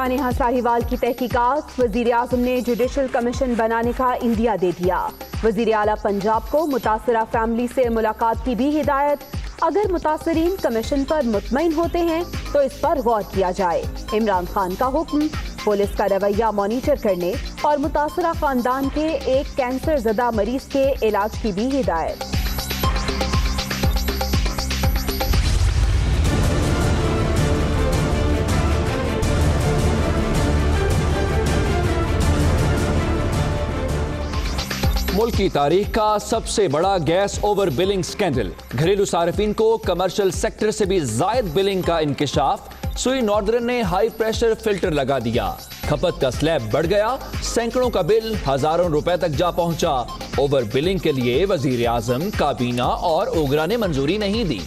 نیہا ساہیوال کی تحقیقات، وزیر اعظم نے جوڈیشل کمیشن بنانے کا عندیہ دے دیا۔ وزیر اعلیٰ پنجاب کو متاثرہ فیملی سے ملاقات کی بھی ہدایت، اگر متاثرین کمیشن پر مطمئن ہوتے ہیں تو اس پر غور کیا جائے۔ عمران خان کا حکم، پولیس کا رویہ مانیٹر کرنے اور متاثرہ خاندان کے ایک کینسر زدہ مریض کے علاج کی بھی ہدایت۔ ملک کی تاریخ کا سب سے بڑا گیس اوور بلنگ سکینڈل، گھریلو صارفین کو کمرشل سیکٹر سے بھی زائد بلنگ کا انکشاف، سوئی ناردرن نے ہائی پریشر فلٹر لگا دیا، کھپت کا سلیب بڑھ گیا، سینکڑوں کا بل ہزاروں روپے تک جا پہنچا۔ اوور بلنگ کے لیے وزیر اعظم، کابینہ اور اوگرا نے منظوری نہیں دی۔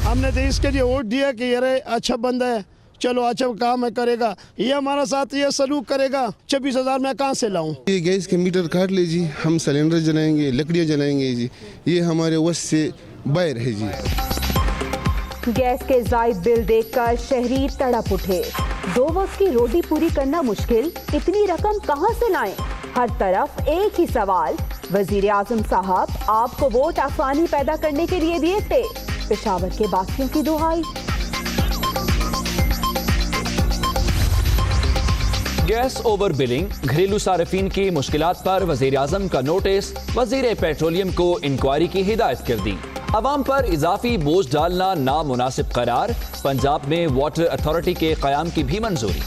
ہم نے تو اس کے لیے ووٹ دیا کہ یہ اچھا بندہ ہے، چلو اچھا کام کرے گا، یہ ہمارا ساتھ یہ سلوک کرے گا، 26,000 میں کہاں سے لاؤں؟ یہ گیس کے میٹر کاٹ لیجیے، ہم سلنڈر جلائیں گے، لکڑیاں جلائیں گے جی، یہ ہمارے وس سے باہر ہے جی۔ گیس کے زائد بل دیکھ کر شہری تڑپ اٹھے، 2 وقت کی روٹی پوری کرنا مشکل، اتنی رقم کہاں سے لائیں؟ ہر طرف ایک ہی سوال، وزیر اعظم صاحب آپ کو ووٹ آسانی پیدا کرنے کے لیے دیے تھے، پشاور کے باسیوں کی دہائی۔ گیس اوور بلنگ، گھریلو صارفین کی مشکلات پر وزیر اعظم کا نوٹس، وزیر پیٹرولیم کو انکوائری کی ہدایت کر دی۔ عوام پر اضافی بوجھ ڈالنا نامناسب قرار، پنجاب میں واٹر اتھارٹی کے قیام کی بھی منظوری۔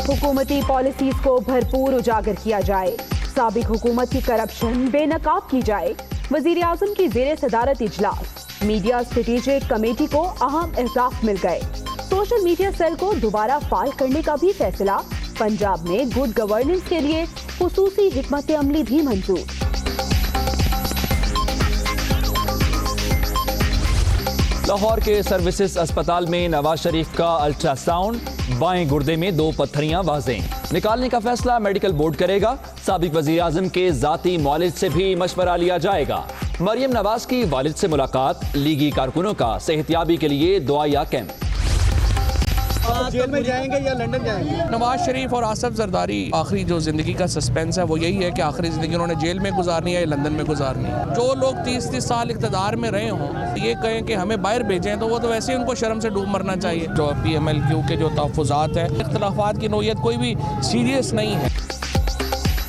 حکومتی پالیسیز کو بھرپور اجاگر کیا جائے، سابق حکومت کی کرپشن بے نقاب کی جائے، وزیر اعظم کی زیر صدارت اجلاس، میڈیا اسٹریٹجک کمیٹی کو اہم اہداف مل گئے، سوشل میڈیا سیل کو دوبارہ فعال کرنے کا بھی فیصلہ، پنجاب میں گڈ گورننس کے لیے خصوصی حکمت عملی بھی منظور۔ لاہور کے سروسز اسپتال میں نواز شریف کا الٹرا ساؤنڈ، بائیں گردے میں 2 پتھریاں واضح، نکالنے کا فیصلہ میڈیکل بورڈ کرے گا، سابق وزیر اعظم کے ذاتی معالج سے بھی مشورہ لیا جائے گا۔ مریم نواز کی والد سے ملاقات، لیگی کارکنوں کا صحتیابی کے لیے دعائیہ کیمپ۔ جیل میں جائیں گے یا لندن جائیں گے؟ نواز شریف اور آصف زرداری آخری جو زندگی کا سسپینس ہے وہ یہی ہے کہ آخری زندگی انہوں نے جیل میں گزارنی ہے یا لندن میں گزارنی ہے۔ جو لوگ 30 سال اقتدار میں رہے ہوں یہ کہیں کہ ہمیں باہر بھیجیں تو وہ تو ویسے ہی ان کو شرم سے ڈوب مرنا چاہیے۔ جو پی ایم ایل کیو کے جو تحفظات ہیں، اختلافات کی نوعیت کوئی بھی سیریس نہیں ہے۔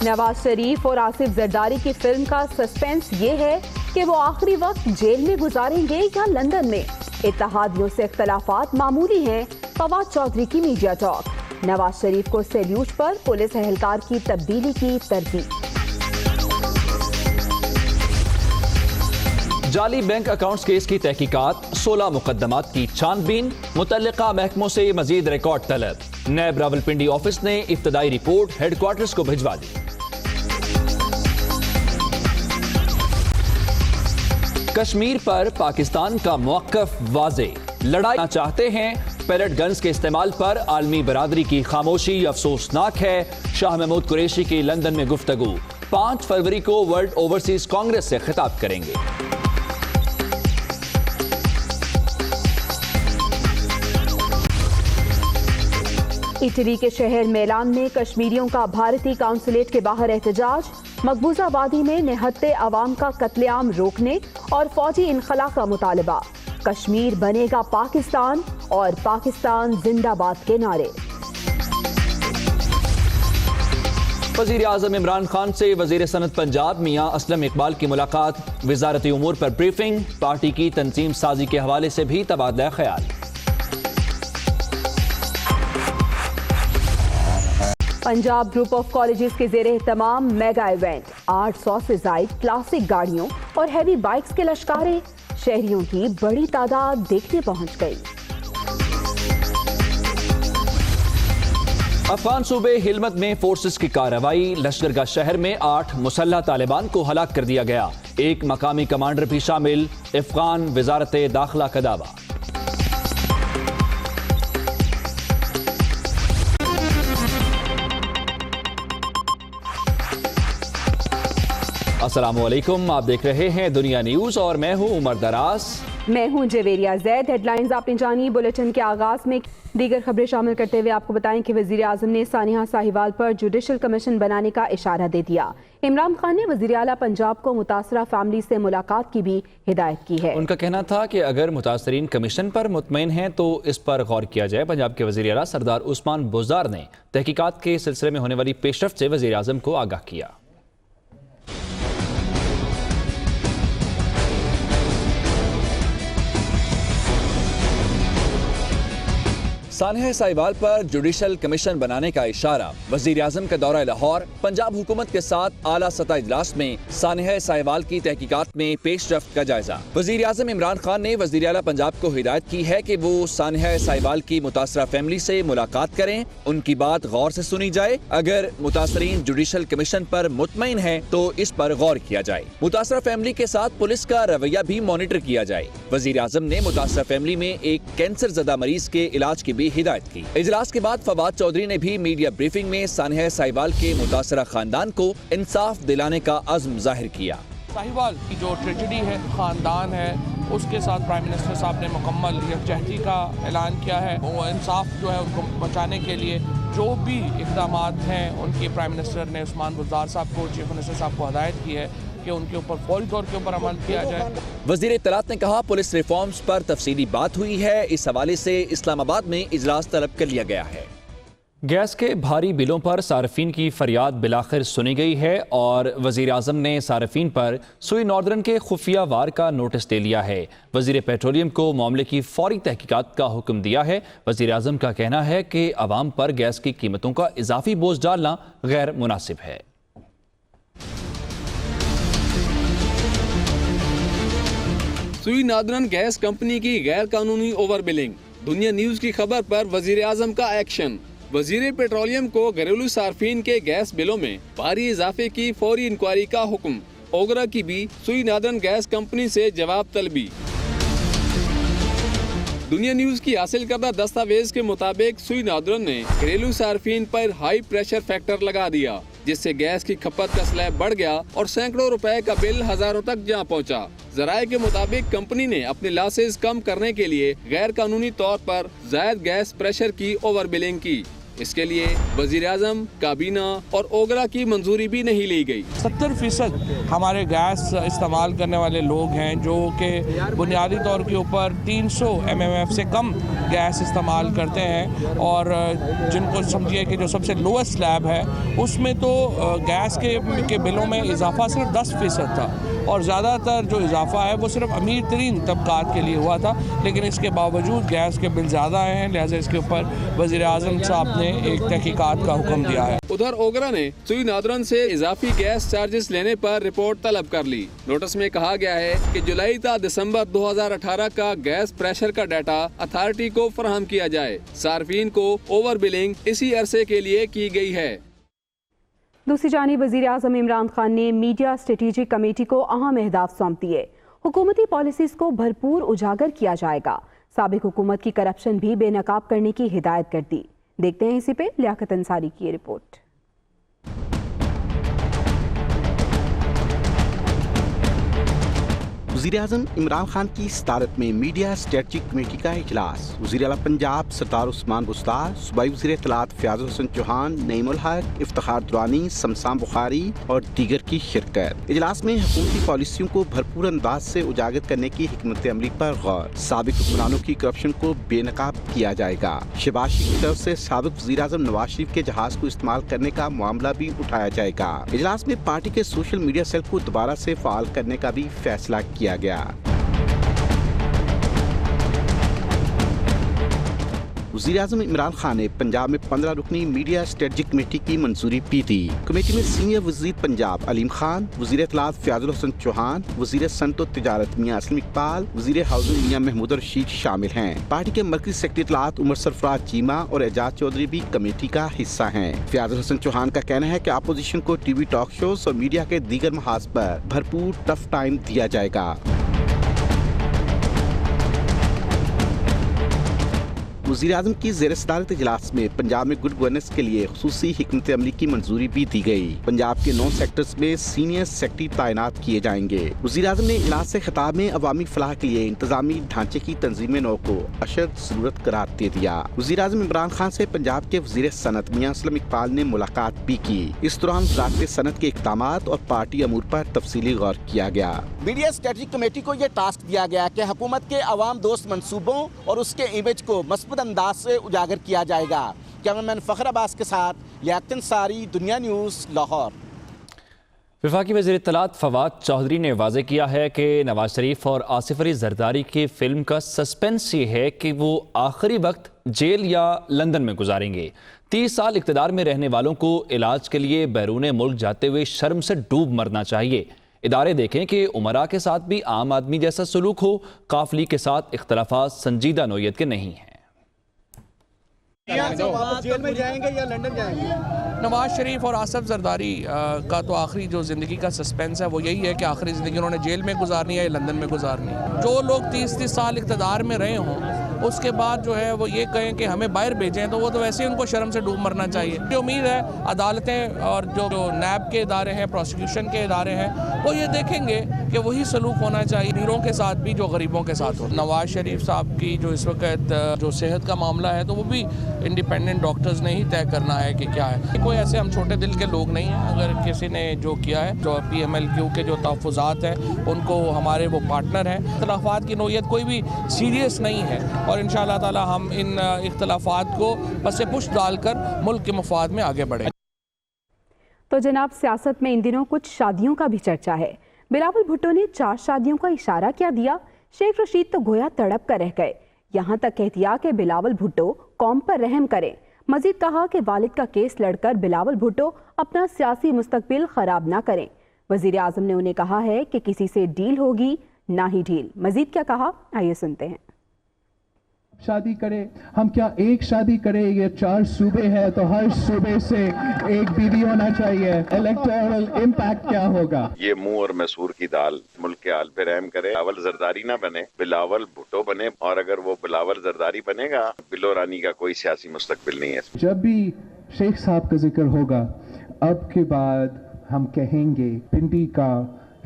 نواز شریف اور آصف زرداری کی فلم کا سسپینس یہ ہے کہ وہ آخری وقت جیل میں گزاریں گے یا لندن میں۔ اتحادیوں سے اختلافات معمولی ہیں، فواد چودھری کی میڈیا ٹاک، نواز شریف کو سیلیوٹ پر پولیس اہلکار کی تبدیلی کی تردید۔ جعلی بینک اکاؤنٹس کیس کی تحقیقات، 16 مقدمات کی چھان بین، متعلقہ محکموں سے مزید ریکارڈ طلب، نیب راولپنڈی آفس نے ابتدائی رپورٹ ہیڈ کوارٹرز کو بھجوا دی۔ کشمیر پر پاکستان کا موقف واضح، لڑائی نہ چاہتے ہیں، پیلٹ گنز کے استعمال پر عالمی برادری کی خاموشی افسوسناک ہے، شاہ محمود قریشی کی لندن میں گفتگو، 5 فروری کو ورلڈ اوورسیز کانگریس سے خطاب کریں گے۔ اٹلی کے شہر میلان میں کشمیریوں کا بھارتی قونصلیٹ کے باہر احتجاج، مقبوضہ وادی میں نہتے عوام کا قتل عام روکنے اور فوجی انخلا کا مطالبہ، کشمیر بنے گا پاکستان اور پاکستان زندہ باد کے نعرے۔ وزیر اعظم عمران خان سے وزیر صنعت پنجاب میاں اسلم اقبال کی ملاقات، وزارتی امور پر بریفنگ، پارٹی کی تنظیم سازی کے حوالے سے بھی تبادلہ خیال۔ پنجاب گروپ آف کالجز کے زیر اہتمام میگا ایونٹ، 800 سے زائد کلاسک گاڑیوں اور ہیوی بائکس کے لشکارے، شہریوں کی بڑی تعداد دیکھنے پہنچ گئی۔ افغان صوبے ہلمت میں فورسز کی کارروائی، لشکرگاہ شہر میں 8 مسلح طالبان کو ہلاک کر دیا گیا، 1 مقامی کمانڈر بھی شامل، افغان وزارت داخلہ کا دعویٰ۔ अस्सलाम वालेकुम, आप देख रहे हैं दुनिया न्यूज और मैं हूं उमर दराज। मैं हूं जवेरिया जैद। हेडलाइंस आपने जानी। बुलेटिन के आगाज में दीगर खबरें शामिल करते हुए आपको बताएं कि वजीर आजम ने सानिया साहिवाल पर जुडिशल कमीशन बनाने का इशारा दे दिया। इमरान खान ने वजीर आला पंजाब को मुतासरा फैमिली से मुलाकात की भी हिदायत की है। उनका कहना था कि अगर मुतासरीन कमीशन पर मुतमईन हैं तो इस पर गौर किया जाए। पंजाब के वजीर आला सरदार उस्मान बुज़दार ने तहकीकात के सिलसिले में होने वाली पेशरफ्त से वजीर आजम को आगाह किया। सानिया साहिवाल पर जुडिशल कमीशन बनाने का इशारा। वजीर आजम का दौरा लाहौर। पंजाब हुकूमत के साथ आला सतह इजलास में सानिया साहिवाल की तहकीकात में पेशरफ्त का जायजा। वजीर आजम इमरान खान ने वजीर आला पंजाब को हिदायत की है कि वो सानिया साहिवाल की मुतासरा फैमिली से मुलाकात करें, उनकी बात गौर से सुनी जाए। अगर मुतासरीन जुडिशल कमीशन पर मुतमईन है तो इस पर गौर किया जाए। मुतासरा फैमिली के साथ पुलिस का रवैया भी मॉनिटर किया जाए। वजीर आजम ने मुतासरा फैमिली में एक कैंसर ज़दा मरीज के इलाज की हिदायत की। इजलास के बाद फवाद चौधरी ने भी मीडिया ब्रीफिंग में सानिया साहिवाल के मुतासरा खानदान को इंसाफ दिलाने का अज़्म जाहिर किया। साहिवाल की जो ट्रेजेडी है, खानदान है, उसके साथ प्राइम मिनिस्टर साहब ने मुकम्मल यकजहती का ऐलान किया है। वो इंसाफ जो है उनको बचाने के लिए जो भी इक़दाम हैं उनकी प्राइम मिनिस्टर ने उस्मान बुज़दार साहब को, चीफ मिनिस्टर साहब को हिदायत की है कि उनके ऊपर फौरी तौर के ऊपर अमल किया जाए। वज़ीर इत्तलात ने कहा पुलिस रिफॉर्म्स पर तफसीली बात हुई है। इस हवाले से इस्लामाबाद में इजलास तलब कर लिया गया है। गैस के भारी बिलों पर सार्फिन की फरियाद बिलाखिर सुनी गई है और वज़ीर आज़म ने सार्फिन पर सुई नॉर्दर्न के खुफिया वार का नोटिस दे लिया है। वज़ीर पेट्रोलियम को मामले की फौरी तहकीकात का हुक्म दिया है। वज़ीर आज़म का कहना है कि अवाम पर गैस की कीमतों का इजाफी बोझ डालना गैर मुनासिब है। सुई नॉर्दर्न गैस कंपनी की गैर कानूनी ओवर बिलिंग। दुनिया न्यूज की खबर पर वजीर आजम का एक्शन। वजीर पेट्रोलियम को घरेलू सार्फिन के गैस बिलों में भारी इजाफे की फौरी इंक्वायरी का हुक्म। ओगरा की भी सुई नॉर्दर्न गैस कंपनी से जवाब तलबी। दुनिया न्यूज की हासिल करदा दस्तावेज के मुताबिक सुई नॉर्दर्न ने घरेलू सार्फिन पर हाई प्रेशर फैक्टर लगा दिया, जिससे गैस की खपत का स्लैब बढ़ गया और सैकड़ों रुपए का बिल हजारों तक जा पहुंचा। जराये के मुताबिक कंपनी ने अपने लॉसेस कम करने के लिए गैर कानूनी तौर पर जायद गैस प्रेशर की ओवर बिलिंग की। इसके लिए वजीर आजम, काबीना और ओगरा की मंजूरी भी नहीं ली गई। 70% हमारे गैस इस्तेमाल करने वाले लोग हैं जो कि बुनियादी तौर के ऊपर 300 mmf से कम गैस इस्तेमाल करते हैं और जिनको समझिए कि जो सबसे लोएस्ट स्लैब है उसमें तो गैस के बिलों में इजाफा सिर्फ 10% था और ज़्यादातर जो इजाफा है वो सिर्फ अमीर तरीन तबकात के लिए हुआ था। लेकिन इसके बावजूद गैस के बिल ज़्यादा आए हैं, लिहाजा इसके ऊपर वज़ीर आज़म साहब ने एक तहकीकात का हुक्म दिया है। उधर ओगरा ने सुई नॉर्दर्न से इजाफी गैस चार्जेस लेने पर रिपोर्ट तलब कर ली। नोटिस में कहा गया है कि जुलाई ta दिसंबर 2018 का गैस प्रेशर का डाटा अथॉरिटी को फराहम किया जाए। सार्फिन को ओवर बिलिंग इसी अरसे के लिए की गई है। दूसरी जानिब वज़ीर आज़म इमरान खान ने मीडिया स्ट्रेटेजिक कमेटी को अहम अहदाफ सौंप दिए। हुकूमती पॉलिसीज को भरपूर उजागर किया जाएगा। साबिक हुकूमत की करप्शन भी बेनकाब करने की हिदायत कर दी। देखते हैं इसी पे लियाकत अंसारी की रिपोर्ट। वज़ीर-ए-आज़म इमरान खान की सदारत में मीडिया स्ट्रेटजिक कमेटी का इजलास। वज़ीर आला पंजाब सरदार उस्मान बुज़दार, सूबाई वज़ीर इत्तलात फ़याज़ुल हसन चौहान, नईमुल हक, इफ्तिखार दुरानी, शमशान बुखारी और दीगर की शिरकत। इजलास में हुकूमती पॉलिसियों को भरपूर अंदाज से उजागर करने की हिकमत अमली पर गौर। साबिक हुक्मरानों की करप्शन को बेनकाब किया जाएगा। शहबाज शरीफ की तरफ से साबिक वज़ीर-ए-आज़म नवाज शरीफ के जहाज को इस्तेमाल करने का मामला भी उठाया जाएगा। इजलास में पार्टी के सोशल मीडिया सेल को दोबारा से फ़ाल करने का भी फैसला किया गया। वज़ीर-ए-आज़म इमरान खान ने पंजाब में 15 रुकनी मीडिया स्ट्रेटजिक कमेटी की मंजूरी भी दी। कमेटी में सीनियर वज़ीर पंजाब अलीम खान, वज़ीर इत्तलात फ़याज़ुल हसन चौहान, वज़ीर सनअत व तिजारत मियां असलम इकबाल, वज़ीर हाउसिंग मियां महमूद रशीद शामिल हैं। पार्टी के मरकज़ी सेक्रेटरी इत्तलात उमर सरफराज चीमा और एजाज चौधरी भी कमेटी का हिस्सा हैं। फ़याज़ुल हसन चौहान का कहना है कि अपोजिशन को टीवी टॉक शोज और मीडिया के दीगर महाज पर भरपूर टफ टाइम दिया जाएगा। वज़ीर-ए-आज़म की ज़ेर-ए-सदारत इजलास में पंजाब में गुड गवर्नेंस के लिए खुसूसी हिकमत अमली की मंजूरी भी दी गई। पंजाब के 9 सेक्टर्स में सीनियर सेक्रेटरी तैनात किए जाएंगे। वज़ीर-ए-आज़म ने इजलास से खिताब में अवामी फलाह के लिए इंतजामी ढांचे की तंजीम नौ को अशद ज़रूरत करार दे दिया। वज़ीर-ए-आज़म इमरान खान से पंजाब के वज़ीर सनत मियां असलम इकबाल ने मुलाकात भी की। इस दौरान वज़ारत सनत के इक़दामात और पार्टी अमूर पर तफसीली गौर किया गया। मीडिया स्ट्रेटजिक कमेटी को ये टास्क दिया गया कि हुकूमत के अवाम दोस्त मंसूबों और उसके इमेज को मस्बूत अंदाज से उजागर किया जाएगा। कैमरामैन फ़खर अब्बास के साथ लियाकत अंसारी, दुनिया न्यूज़, लाहौर। वफाकी वज़ीर इत्तलात फवाद चौधरी ने वाज़ेह किया है कि नवाज शरीफ और आसिफ अली जरदारी की फिल्म का सस्पेंस ये है कि वो आखिरी वक्त जेल या लंदन में गुजारेंगे। 30 साल इक़्तिदार में रहने वालों को इलाज के लिए बैरून मुल्क जाते हुए शर्म से डूब मरना चाहिए। इदारे देखें कि उमरा के साथ भी आम आदमी जैसा सलूक हो, काफिली के साथ इख्तलाफात संजीदा नौयत के नहीं हैं। जेल में जाएंगे या लंदन जाएंगे? नवाज शरीफ और आसिफ जरदारी का तो आखिरी जो ज़िंदगी का सस्पेंस है वो यही है कि आखिरी ज़िंदगी उन्होंने जेल में गुजारनी है या लंदन में गुजारनी है। जो लोग 30 साल इक़्तिदार में रहे हों उसके बाद जो है वो ये कहें कि हमें बाहर भेजें तो वो तो वैसे ही उनको शर्म से डूब मरना चाहिए। ये उम्मीद है अदालतें और जो नैब के इदारे हैं, प्रोसिक्यूशन के इदारे हैं, वो ये देखेंगे कि वही सलूक होना चाहिए अमीरों के साथ भी जो गरीबों के साथ हो। नवाज शरीफ साहब की जो इस वक्त जो सेहत का मामला है तो वो भी इंडिपेंडेंट डॉक्टर्स ने ही तय करना है कि क्या है। कोई ऐसे हम छोटे दिल के लोग नहीं हैं। अगर किसी ने जो किया है, जो PMLQ के जो तहफ़्फ़ुज़ात हैं उनको हमारे वो पार्टनर हैं। इख्तिलाफ़ात की नौयत कोई भी सीरियस नहीं है और इंशाअल्लाह ताला हम इन इख्तिलाफ़ात को पसे पुश डालकर मुल्क के मफाद में आगे बढ़ें। तो जनाब, सियासत में इन दिनों कुछ शादियों का भी चर्चा है। बिलावल भुट्टो ने 4 शादियों का इशारा क्या दिया? शेख रशीद तो गोया तड़प कर रह गए। यहाँ तक कह दिया कि बिलावल भुट्टो कौम पर रहम करें। मजीद कहा कि वालिद का केस लड़कर बिलावल भुट्टो अपना सियासी मुस्तकबिल खराब ना करें। वजीर आजम ने उन्हें कहा है कि किसी से डील होगी ना ही ढील। मजीद क्या कहा, आइए सुनते हैं। शादी करें, हम क्या एक शादी करें? ये 4 सूबे हैं तो हर सूबे से एक बीवी होना चाहिए। इलेक्टोरल इम्पैक्ट क्या होगा? ये मुंह और मैसूर की दाल, मुल्क के हाल पे रहम करे। बिलावल जरदारी ना बने, बिलावल भुट्टो बने। और अगर वो बिलावल जरदारी बनेगा, बिलो रानी का कोई सियासी मुस्तकबिल नहीं है। जब भी शेख साहब का जिक्र होगा, अब के बाद हम कहेंगे पिंडी का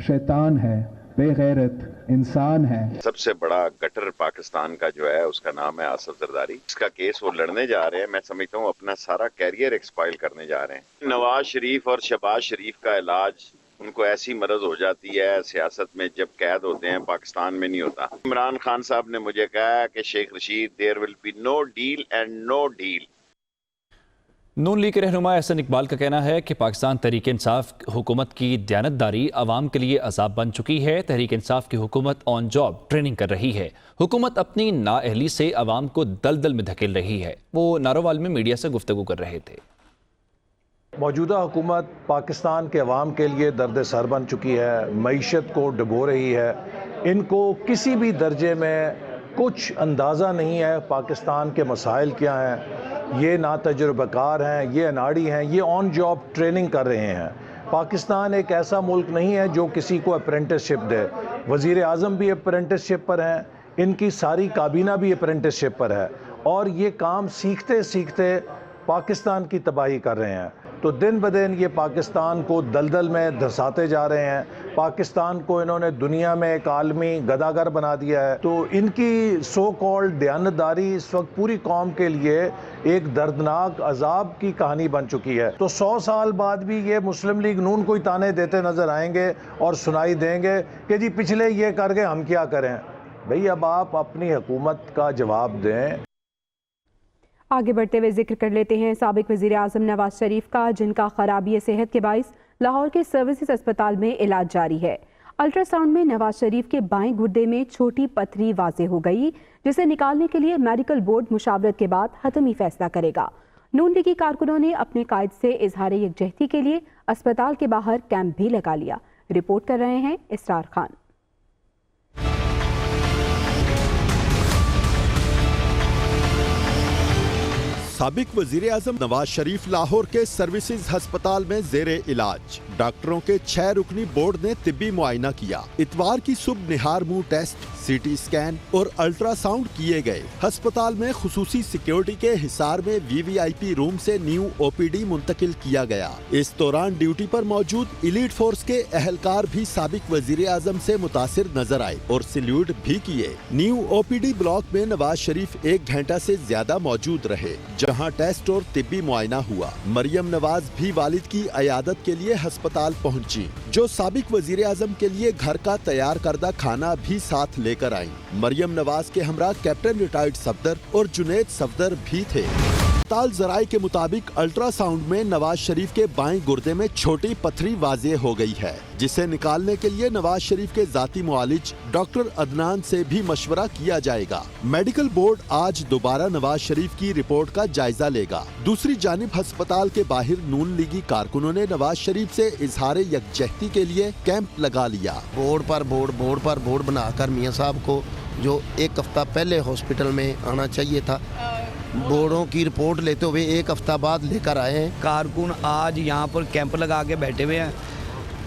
शैतान है, बेगैरत इंसान है। सबसे बड़ा गटर पाकिस्तान का जो है उसका नाम है आसिफ जरदारी। इसका केस वो लड़ने जा रहे हैं। मैं समझता हूँ अपना सारा कैरियर एक्सपाइल करने जा रहे हैं। नवाज शरीफ और शहबाज शरीफ का इलाज, उनको ऐसी मरज हो जाती है सियासत में जब कैद होते हैं, पाकिस्तान में नहीं होता। इमरान खान साहब ने मुझे कहा कि Sheikh Rashid, there will be no deal and no deal. Noon League के रहनुमा एहसन इकबाल का कहना है कि पाकिस्तान तहरीक इंसाफ हुकूमत की दयानतदारी अवाम के लिए अजाब बन चुकी है। तहरीक इंसाफ की हुकूमत ऑन जॉब ट्रेनिंग कर रही है। हुकूमत अपनी नाअहली से अवाम को दलदल में धकेल रही है। वो नारोवाल में मीडिया से गुफ्तगू कर रहे थे। मौजूदा हुकूमत पाकिस्तान के अवाम के लिए दर्द सर बन चुकी है, मईशत को डुबो रही है। इनको किसी भी दर्जे में कुछ अंदाज़ा नहीं है पाकिस्तान के मसाइल क्या हैं। ये ना तजुर्बाकार हैं, ये अनाड़ी हैं, ये ऑन जॉब ट्रेनिंग कर रहे हैं। पाकिस्तान एक ऐसा मुल्क नहीं है जो किसी को अप्रेंटिसशिप दे। वज़ीर आज़म भी अप्रेंटिसशिप पर हैं, इनकी सारी काबीना भी अप्रेंटिसशिप पर है और ये काम सीखते सीखते पाकिस्तान की तबाही कर रहे हैं। तो दिन ब दिन ये पाकिस्तान को दलदल में धंसाते जा रहे हैं। पाकिस्तान को इन्होंने दुनिया में एक आलमी गदागर बना दिया है। तो इनकी सो कॉल्ड दयानतदारी इस वक्त पूरी कौम के लिए एक दर्दनाक अजाब की कहानी बन चुकी है। तो 100 साल बाद भी ये मुस्लिम लीग नून को ताने देते नजर आएंगे और सुनाई देंगे कि जी पिछले ये कर गए, हम क्या करें। भाई अब आप अपनी हुकूमत का जवाब दें। आगे बढ़ते हुए जिक्र कर लेते हैं साबिक वज़ीर आज़म नवाज शरीफ का, जिनका खराबी सेहत के बाइस लाहौर के सर्विसेज अस्पताल में इलाज जारी है। अल्ट्रासाउंड में नवाज शरीफ के बाएं गुर्दे में छोटी पथरी वाज़े हो गई, जिसे निकालने के लिए मेडिकल बोर्ड मुशावरत के बाद हतमी फैसला करेगा। नून लीगी कारकुनों ने अपने कायद से इजहार यकजहती के लिए अस्पताल के बाहर कैंप भी लगा लिया। रिपोर्ट कर रहे हैं इसरार खान। साबिक वजीर आजम नवाज शरीफ लाहौर के सर्विसेज अस्पताल में जेरे इलाज। डॉक्टरों के 6 रुकनी बोर्ड ने तिब्बी मुआयना किया। इतवार की सुबह निहार मुंह टेस्ट, सीटी स्कैन और अल्ट्रासाउंड किए गए। अस्पताल में खुसूसी सिक्योरिटी के हिसार में वीवीआईपी रूम से न्यू ओपीडी मुंतकिल किया गया। इस दौरान ड्यूटी पर मौजूद एलीट फोर्स के अहलकार भी साबिक वजीर आजम से मुतासिर नजर आए और सैल्यूट भी किए। न्यू ओपीडी ब्लॉक में नवाज शरीफ 1 घंटा से ज्यादा मौजूद रहे, जहां टेस्ट और तिब्बी मुआयना हुआ। मरियम नवाज भी वालिद की अयादत के लिए अस्पताल पहुंची, जो साबिक वजीर आजम के लिए घर का तैयार करदा खाना भी साथ लेकर आई। मरियम नवाज के हमरा कैप्टन रिटायर्ड सफदर और जुनैद सफदर भी थे। ताल जराए के मुताबिक अल्ट्रासाउंड में नवाज शरीफ के बाएं गुर्दे में छोटी पथरी वाज़ेह हो गई है, जिसे निकालने के लिए नवाज शरीफ के जाती मुआलिज डॉक्टर अदनान से भी मशवरा किया जाएगा। मेडिकल बोर्ड आज दोबारा नवाज शरीफ की रिपोर्ट का जायजा लेगा। दूसरी जानिब अस्पताल के बाहर नून लीगी कारकुनों ने नवाज शरीफ से इजहार यकजहती के लिए कैंप लगा लिया। बोर्ड पर बोर्ड बनाकर मियां साहब को जो 1 हफ्ता पहले हॉस्पिटल में आना चाहिए था, बोर्डों की रिपोर्ट लेते हुए 1 हफ्ता बाद लेकर आए हैं। कारकुन आज यहाँ पर कैंप लगा के बैठे हुए हैं।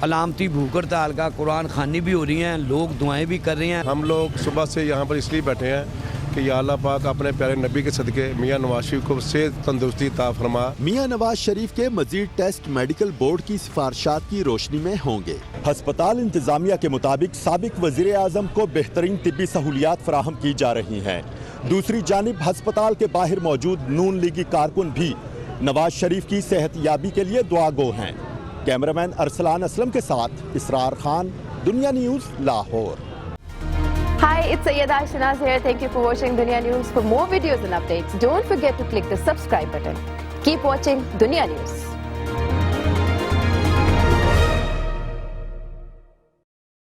अलामती भूख हड़ताल का कुरान खानी भी हो रही हैं, लोग दुआएं भी कर रहे हैं। हम लोग सुबह से यहाँ पर इसलिए बैठे हैं कि या अल्लाह पाक अपने प्यारे नबी के सदके मियां नवाज शरीफ को सेहत तंदुरुस्ती अता फरमा। मियां नवाज शरीफ के मजीद टेस्ट मेडिकल बोर्ड की सिफारिशात की रोशनी में होंगे। अस्पताल इंतजामिया के मुताबिक साबिक वजीर आजम को बेहतरीन तिब्बी सहूलियात फराहम की जा रही हैं। दूसरी जानिब अस्पताल के बाहर मौजूद नून लीगी कारकुन भी नवाज शरीफ की सेहत याबी के लिए दुआ गो हैं। कैमरामैन अरसलान असलम के साथ इसरार खान, दुनिया news, Lahore. Hi, it's Sayyeda Shanaz here. Thank you for watching Dunya News. For more videos and updates, don't forget to click the subscribe button. Keep watching Dunya News.